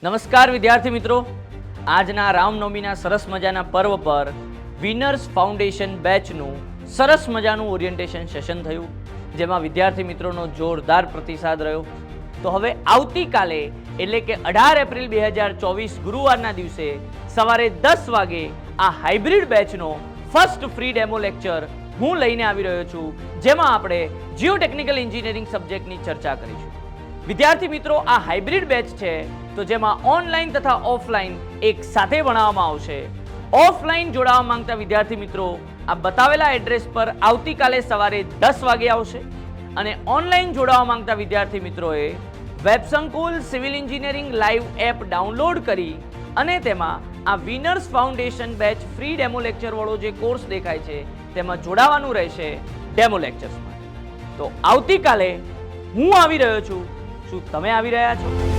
નમસ્કાર વિદ્યાર્થી મિત્રો, આજના રામનવમીના સરસ મજાના પર્વ પર વિનર્સ ફાઉન્ડેશન બેચનું સરસ મજાનું ઓરિએન્ટેશન સેશન થયું, જેમાં વિદ્યાર્થી મિત્રોનો જોરદાર પ્રતિસાદ રહ્યો. તો હવે આવતીકાલે એટલે કે 18 એપ્રિલ 2024 ગુરુવારના દિવસે સવારે 10 વાગે આ હાઇબ્રિડ બેચનો ફર્સ્ટ ફ્રી ડેમો લેક્ચર હું લઈને આવી રહ્યો છું, જેમાં આપણે જીઓટેકનિકલ એન્જિનિયરિંગ સબ્જેક્ટની ચર્ચા કરીશું. વિદ્યાર્થી મિત્રો, આ હાઇબ્રિડ બેચ છે તો જેમાં ઓનલાઈન તથા ઓફલાઈન એક સાથે ભણાવવામાં આવશે. ઓફલાઈન જોડાવા માંગતા વિદ્યાર્થી મિત્રો આ બતાવેલા એડ્રેસ પર આવતીકાલે સવારે 10 વાગે આવશે અને ઓનલાઈન જોડાવા માંગતા વિદ્યાર્થી મિત્રોએ Websankul civil engineering live app download કરી અને તેમાં આ winners foundation batch free demo lecture વાળો જે કોર્સ દેખાય છે તેમાં જોડાવાનું રહેશે ડેમો લેક્ચર્સમાં. તો આવતીકાલે હું આવી રહ્યો છું. શું તમે આવી રહ્યા છો?